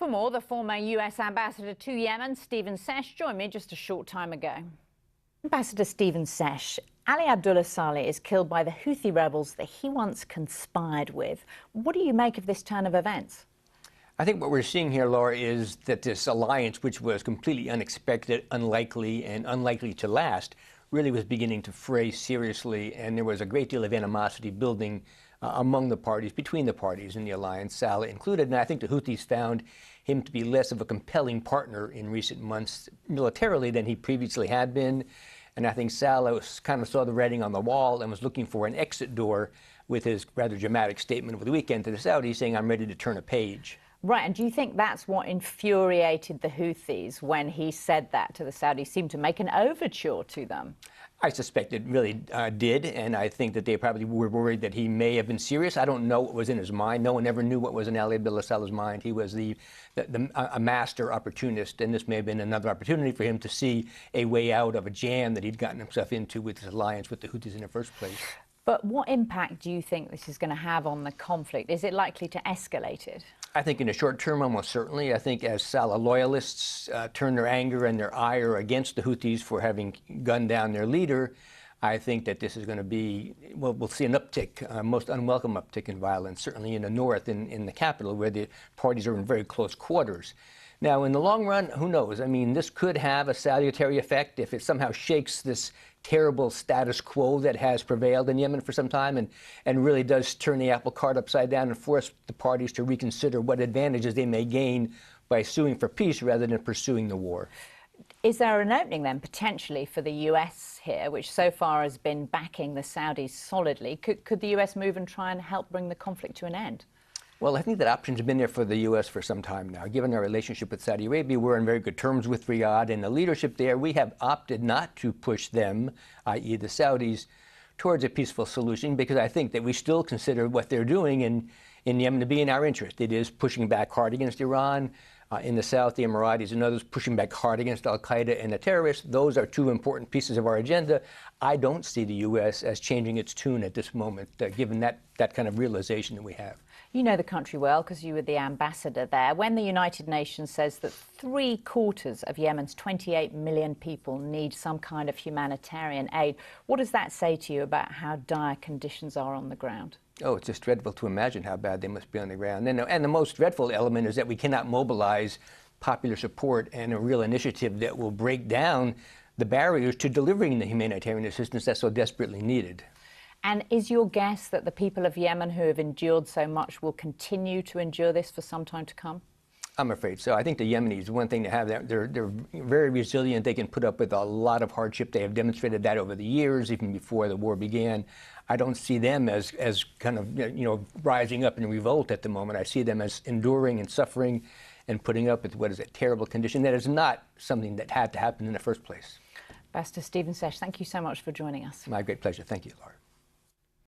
For more, the former US ambassador to Yemen, Stephen Seche, joined me just a short time ago. Ambassador Stephen Seche, Ali Abdullah Saleh is killed by the Houthi rebels that he once conspired with. What do you make of this turn of events? I think what we're seeing here, Laura, is that this alliance, which was completely unexpected, unlikely, and unlikely to last, really was beginning to fray seriously, and there was a great deal of animosity building among the parties, between the parties in the alliance, Saleh included. And I think the Houthis found him to be less of a compelling partner in recent months militarily than he previously had been. And I think Saleh kind of saw the writing on the wall and was looking for an exit door with his rather dramatic statement over the weekend to the Saudis saying, "I'm ready to turn a page." Right, and do you think that's what infuriated the Houthis when he said that to the Saudis, seemed to make an overture to them? I suspect it really did, and I think that they probably were worried that he may have been serious. I don't know what was in his mind. No one ever knew what was in Ali Abdullah Saleh's mind. He was a master opportunist, and this may have been another opportunity for him to see a way out of a jam that he'd gotten himself into with his alliance with the Houthis in the first place. But what impact do you think this is going to have on the conflict? Is it likely to escalate it? I think in the short term, almost certainly. I think as Saleh loyalists turn their anger and their ire against the Houthis for having gunned down their leader, I think that this is going to be, well, we'll see an uptick, most unwelcome uptick in violence, certainly in the north, in the capital, where the parties are in very close quarters. Now, in the long run, who knows? I mean, this could have a salutary effect if it somehow shakes this terrible status quo that has prevailed in Yemen for some time and really does turn the apple cart upside down and force the parties to reconsider what advantages they may gain by suing for peace rather than pursuing the war. Is there an opening then, potentially, for the US here, which so far has been backing the Saudis solidly? Could the US move and try and help bring the conflict to an end? Well, I think that option's been there for the U.S. for some time now. Given our relationship with Saudi Arabia, we're on very good terms with Riyadh, and the leadership there, we have opted not to push them, i.e. the Saudis, towards a peaceful solution, because I think that we still consider what they're doing in Yemen to be in our interest. It is pushing back hard against Iran. In the south, the Emiratis and others pushing back hard against al-Qaeda and the terrorists. Those are two important pieces of our agenda. I don't see the U.S. as changing its tune at this moment, given that kind of realization that we have. You know the country well because you were the ambassador there. When the United Nations says that 3/4 of Yemen's 28 million people need some kind of humanitarian aid, what does that say to you about how dire conditions are on the ground? Oh, it's just dreadful to imagine how bad they must be on the ground. And the most dreadful element is that we cannot mobilize popular support and a real initiative that will break down the barriers to delivering the humanitarian assistance that's so desperately needed. And is your guess that the people of Yemen who have endured so much will continue to endure this for some time to come? I'm afraid so. I think the Yemenis, one thing they have, they're very resilient. They can put up with a lot of hardship. They have demonstrated that over the years, even before the war began. I don't see them as kind of, rising up in revolt at the moment. I see them as enduring and suffering and putting up with what is a terrible condition that is not something that had to happen in the first place. Ambassador Stephen Seche, thank you so much for joining us. My great pleasure. Thank you, Laura.